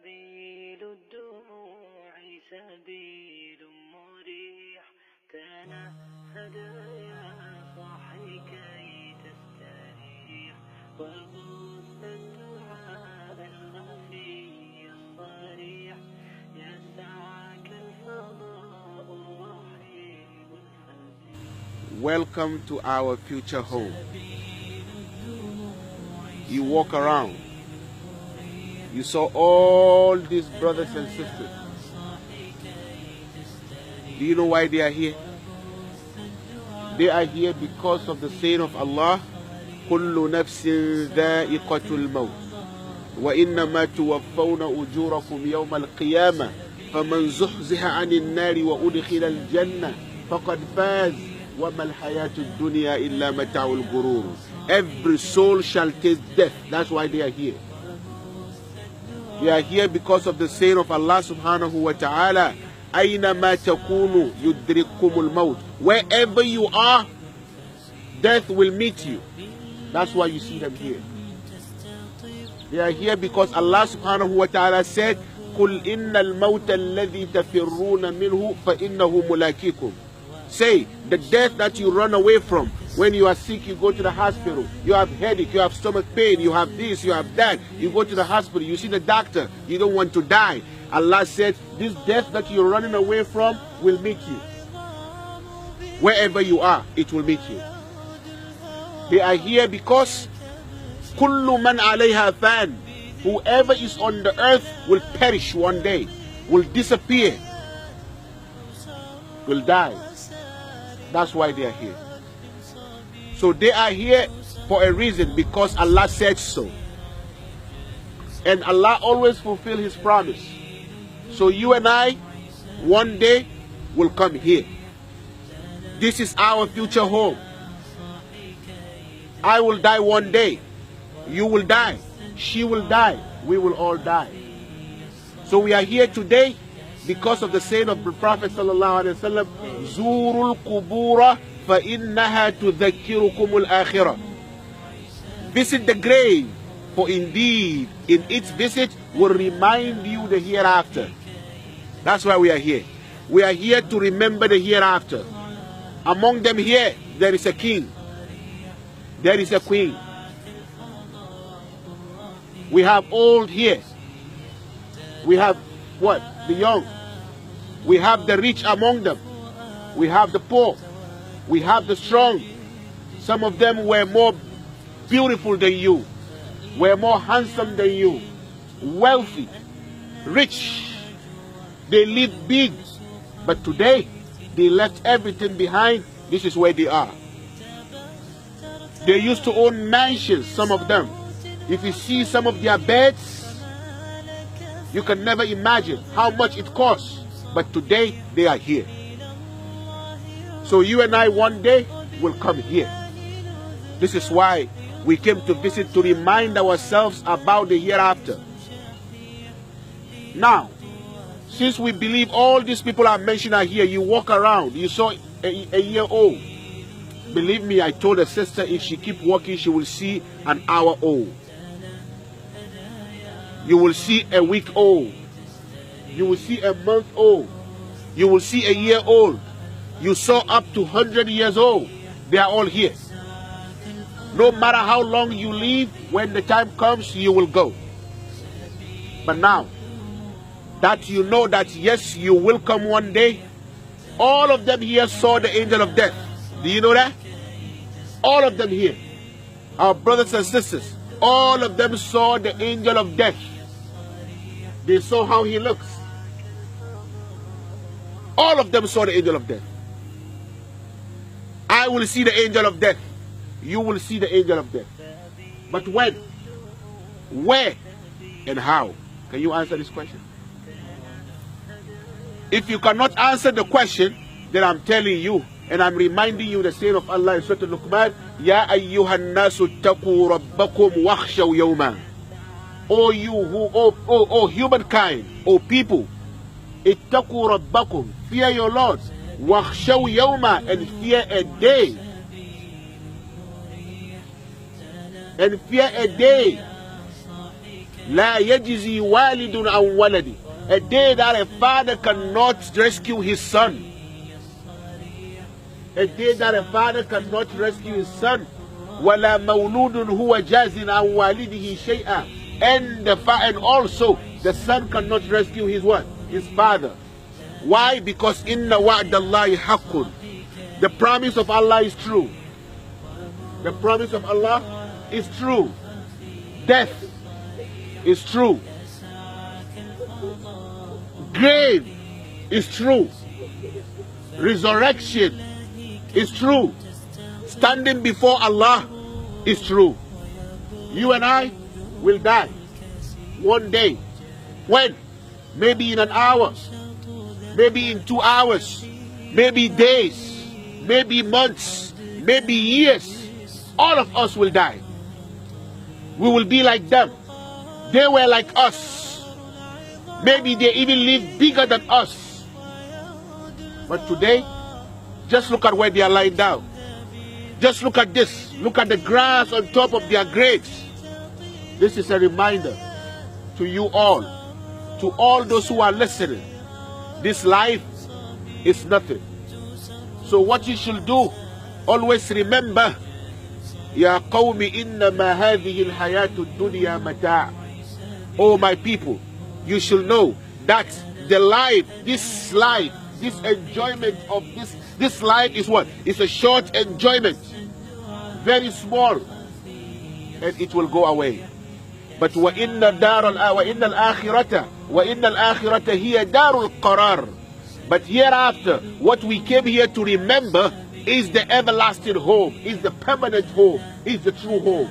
سبيل الدموع سبيل مريح تنهد يا صاحي كي تستريح وغص الدعاء الخفي الصريح يسعك الفضاء الرحيم الفسيح. Welcome to our future home. You walk around. You saw all these brothers and sisters. Do you know why they are here? They are here because of the saying of Allah, كل نفس ذائقة الموت وإنما توفون أجوركم يوم القيامة فمن زحزح عن النار وأدخل الجنة فقد فاز وما الحياة الدنيا إلا متاع الغرور. Every soul shall taste death. That's why they are here. They are here because of the saying of Allah subhanahu wa ta'ala, أينما تكونوا يدرككم الموت. Wherever you are, death will meet you. That's why you see them here. They are here because Allah subhanahu wa ta'ala said, قل إن الموت الذي تفرون منه فإنه ملاقيكم. Say, the death that you run away from, when you are sick, you go to the hospital, you have headache, you have stomach pain, you have this, you have that, you go to the hospital, you see the doctor, you don't want to die. Allah said, this death that you're running away from will meet you. Wherever you are, it will meet you. They are here because كل من عليها فان. Whoever is on the earth will perish one day, will disappear, will die. That's why they are here. So they are here for a reason, because Allah said so. And Allah always fulfills His promise. So you and I, one day, will come here. This is our future home. I will die one day. You will die. She will die. We will all die. So we are here today because of the saying of the Prophet sallallahu alaihi wasallam, "Zurul kubura fa innaha tudhakkirukum al-akhirah." Visit the grave, for indeed in its visit will remind you the hereafter. That's why we are here. We are here to remember the hereafter. Among them here, there is a king. There is a queen. We have old here. We have what? The young. We have the rich among them. We have the poor. We have the strong. Some of them were more beautiful than you, were more handsome than you, wealthy, rich. They lived big, but today they left everything behind. This is where they are. They used to own mansions, some of them. If you see some of their beds, you can never imagine how much it costs. But today, they are here. So you and I one day will come here. This is why we came to visit, to remind ourselves about the hereafter. Now, since we believe all these people I mentioned are here, you walk around, you saw a year old. Believe me, I told a sister if she keep walking, she will see an hour old. You will see a week old. You will see a month old. You will see a year old. You saw up to 100 years old. They are all here. No matter how long you live, when the time comes, you will go. But now that you know that yes, you will come one day, all of them here saw the angel of death. Do you know that? All of them here, our brothers and sisters, all of them saw the angel of death. They saw how he looks. All of them saw the angel of death. I will see the angel of death. You will see the angel of death. But when? Where? And how? Can you answer this question? If you cannot answer the question, then I'm telling you, and I'm reminding you the saying of Allah in Surah Al-Luqman, Ya ayyuhan nasu taqu rabbakum wakhshaw yawma. O you who, O humankind, O people, ittaqu rabbakum, fear your Lord, wakhshaw yawma, and fear a day. And fear a day لا يجزي والد عن ولده. A day that a father cannot rescue his son. A day that a father cannot rescue his son. ولا مولود هو جاز عن والده شيئا. And also the son cannot rescue his what? His father. Why? Because inna wa'dallahi haqqun. The promise of Allah is true. The promise of Allah is true. Death is true. Grave is true. Resurrection is true. Standing before Allah is true. You and I will die one day. When? Maybe in an hour, maybe in 2 hours, maybe days, maybe months, maybe years. All of us will die. We will be like them. They were like us. Maybe they even live bigger than us. But today, just look at where they are lying down. Just look at this. Look at the grass on top of their graves. This is a reminder to you all, to all those who are listening. This life is nothing. So what you should do, always remember, Ya qawmi innama hadhihi al-hayatu ad-dunya mata'. Oh my people, you should know that the life, this enjoyment of this life is what? It's a short enjoyment. Very small. And it will go away. But وَإِنَّ الْآخِرَةَ هِيَ دَارُ الْقَرَارِ. But hereafter, what we came here to remember is the everlasting home, is the permanent home, is the true home.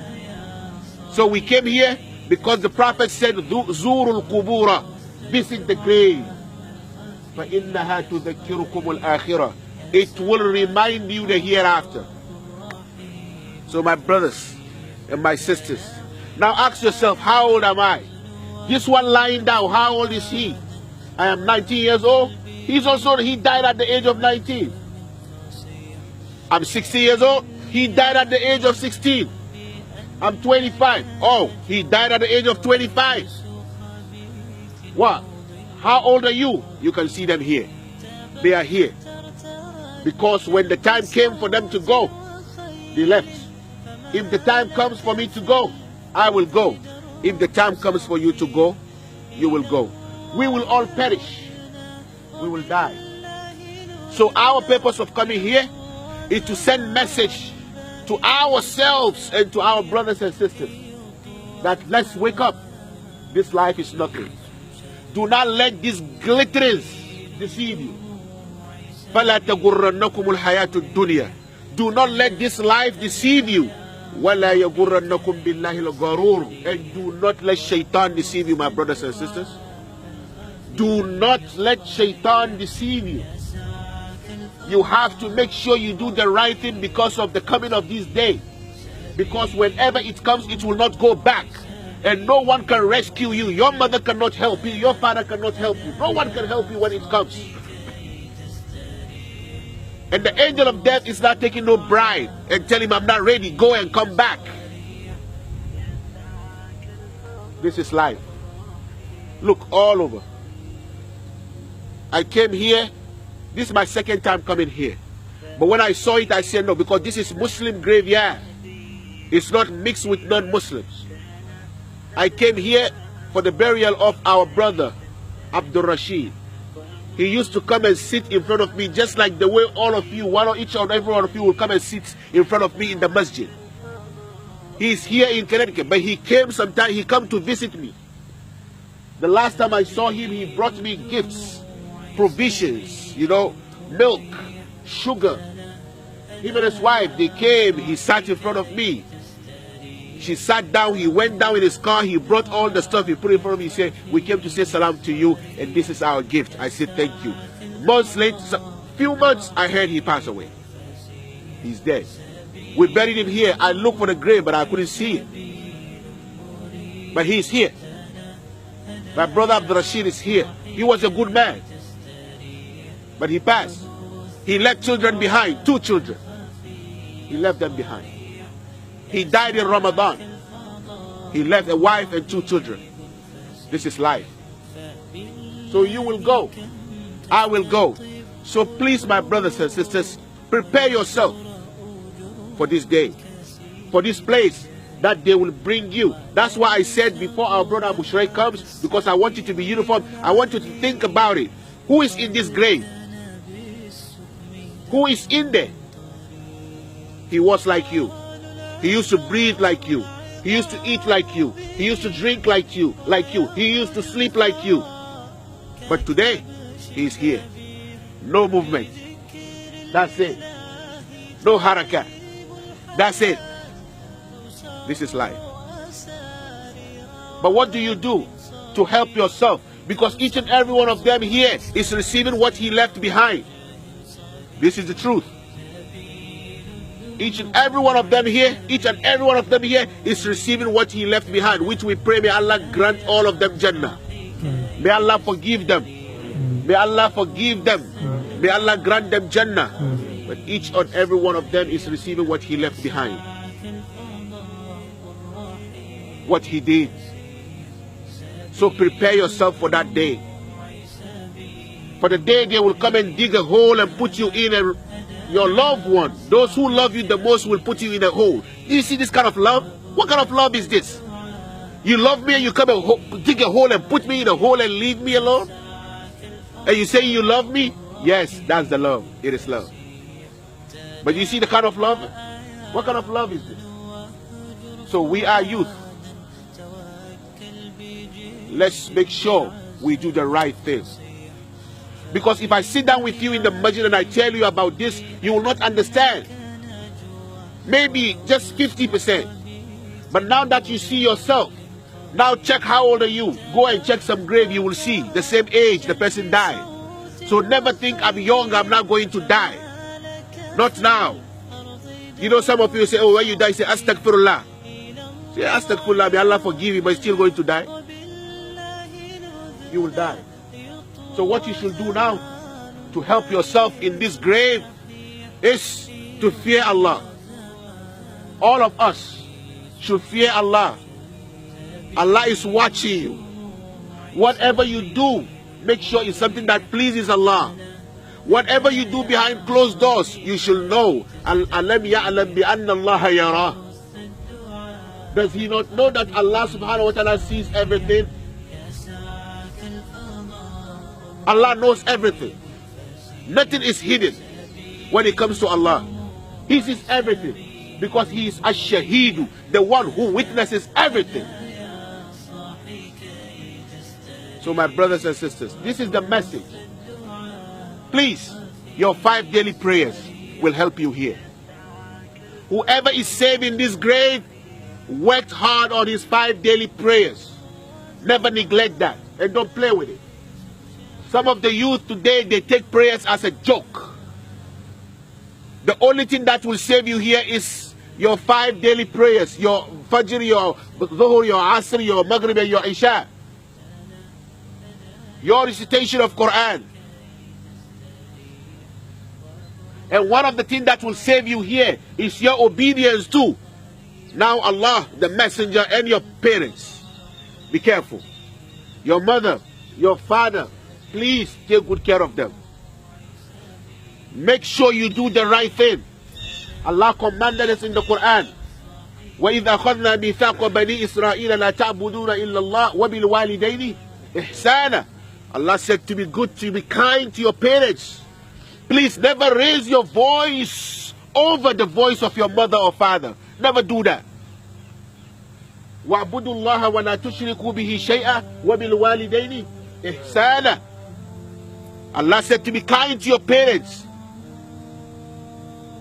So we came here because the Prophet said, زُورُ الْقُبُورَ, visit the grave. فَإِنَّهَا تُذَكِّرُكُمُ الْآخِرَةِ. It will remind you the hereafter. So my brothers and my sisters, now ask yourself, how old am I? This one lying down, how old is he? I am 19 years old. He died at the age of 19. I'm 60 years old. He died at the age of 16. I'm 25. Oh, he died at the age of 25. What? How old are you? You can see them here. They are here. Because when the time came for them to go, they left. If the time comes for me to go, I will go. If the time comes for you to go, you will go. We will all perish. We will die. So our purpose of coming here is to send message to ourselves and to our brothers and sisters that let's wake up. This life is nothing. Do not let these glitterings deceive you. فَلَا تَغُرَّنَّكُمُ الْحَيَاةُ الدُّنْيَا. Do not let this life deceive you. وَلَا يَغُرَّنَّكُمْ بِاللَّهِ الْغَرُورُ. And do not let shaitan deceive you, my brothers and sisters. Do not let shaitan deceive you. You have to make sure you do the right thing because of the coming of this day. Because whenever it comes, it will not go back. And no one can rescue you. Your mother cannot help you. Your father cannot help you. No one can help you when it comes. And the angel of death is not taking no bribe and tell him, I'm not ready, go and come back. This is life. Look all over. I came here. This is my second time coming here. But when I saw it, I said no, because this is Muslim graveyard. It's not mixed with non-Muslims. I came here for the burial of our brother, Abdul Rashid. He used to come and sit in front of me just like the way all of you, each and every one of you will come and sit in front of me in the masjid. He's here in Connecticut, but he came sometime, he come to visit me. The last time I saw him, he brought me gifts, provisions, milk, sugar. Him and his wife, they came, he sat in front of me. She sat down, he went down in his car, he brought all the stuff, he put it in front of me, he said, we came to say salam to you, and this is our gift. I said, thank you. Months later, few months, I heard he passed away. He's dead. We buried him here. I looked for the grave, but I couldn't see it. But he's here. My brother Abdul Rashid is here. He was a good man. But he passed. He left children behind, 2 children. He left them behind. He died in Ramadan. He left a wife and 2 children. This is life. So you will go. I will go. So please, my brothers and sisters, prepare yourself for this day, for this place that they will bring you. That's why I said before our brother Abu Shuraih comes, because I want you to be uniform, I want you to think about it. Who is in this grave? Who is in there? He was like you. He used to breathe like you. He used to eat like you. He used to drink like you. He used to sleep like you. But today, he is here. No movement. That's it. No haraka. That's it. This is life. But what do you do to help yourself? Because each and every one of them here is receiving what he left behind. This is the truth. Each and every one of them here is receiving what he left behind, which we pray may Allah grant all of them Jannah. May Allah forgive them. May Allah forgive them. May Allah grant them Jannah. But each and every one of them is receiving what he left behind. What he did. So prepare yourself for that day. For the day they will come and dig a hole and put you in your loved one. Those who love you the most will put you in a hole. Do you see this kind of love? What kind of love is this? You love me and you come and dig a hole and put me in a hole and leave me alone? And you say you love me? Yes, that's the love. It is love. But you see the kind of love? What kind of love is this? So we are youth. Let's make sure we do the right thing. Because if I sit down with you in the masjid and I tell you about this, you will not understand. Maybe just 50%. But now that you see yourself, now check how old are you. Go and check some grave, you will see the same age the person died. So never think I'm young, I'm not going to die. Not now. You know, some of you say, oh, when you die, say astaghfirullah. Say astaghfirullah, may Allah forgive you, but you're still going to die. You will die. So what you should do now to help yourself in this grave is to fear Allah. All of us should fear Allah. Allah is watching you. Whatever you do, make sure it's something that pleases Allah. Whatever you do behind closed doors, you should know. Alam ya'lam bi anna Allah yarah. Does he not know that Allah subhanahu wa ta'ala sees everything? Allah knows everything. Nothing is hidden when it comes to Allah. He sees everything because he is ash-shaheed, the one who witnesses everything. So my brothers and sisters, this is the message. Please, your 5 daily prayers will help you here. Whoever is saved in this grave worked hard on his 5 daily prayers. Never neglect that and don't play with it. Some of the youth today, they take prayers as a joke. The only thing that will save you here is your 5 daily prayers. Your Fajr, your Dhuhr, your Asr, your Maghrib, and your Isha. Your recitation of Quran. And one of the things that will save you here is your obedience too. Now Allah, the messenger, and your parents. Be careful. Your mother, your father, please take good care of them. Make sure you do the right thing. Allah commanded us in the Quran. وَإِذْ أَخَذْنَا مِيثَاقَ بَنِي إِسْرَائِيلَ لَا تَعْبُدُونَ إِلَّا اللَّهَ وَبِالْوَالِدَيْنِ إِحْسَانًا. Allah said to be good, to be kind to your parents. Please never raise your voice over the voice of your mother or father. Never do that. وَاعْبُدُوا اللَّهَ وَلَا تُشْرِكُوا بِهِ شَيْئًا وَبِالْوَالِدَيْنِ إِحْسَانًا. Allah said to be kind to your parents.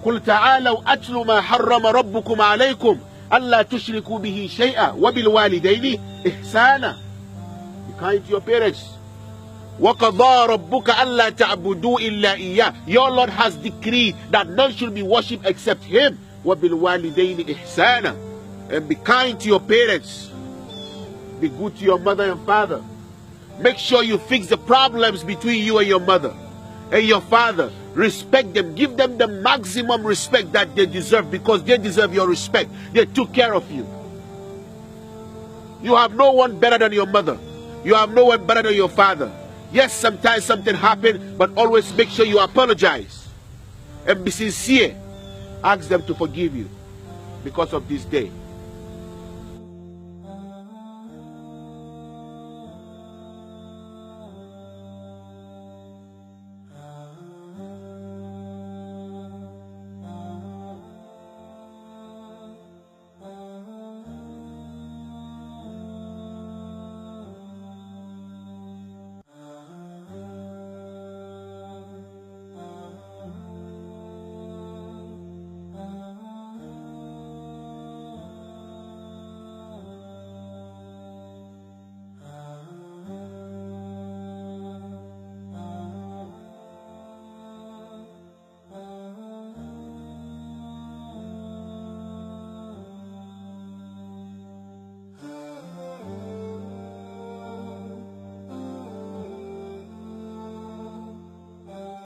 قُلْ تَعَالَوْا أَتْلُ مَا حَرَّمَ رَبُّكُمْ عَلَيْكُمْ أَلَّا تُشْرِكُوا بِهِ شَيْئًا وَبِالْوَالِدَيْنِ إِحْسَانًا. Be kind to your parents. وَقَضَى رَبُّكَ أَلَّا تَعْبُدُوا إِلَّا إِيَّاهُ. Your Lord has decreed that none should be worshipped except Him. وَبِالْوَالِدَيْنِ إِحْسَانًا. And be kind to your parents. Be good to your mother and father. Make sure you fix the problems between you and your mother and your father. Respect them. Give them the maximum respect that they deserve, because they deserve your respect. They took care of you. You have no one better than your mother. You have no one better than your father. Yes, sometimes something happened, but always make sure you apologize and be sincere. Ask them to forgive you because of this day.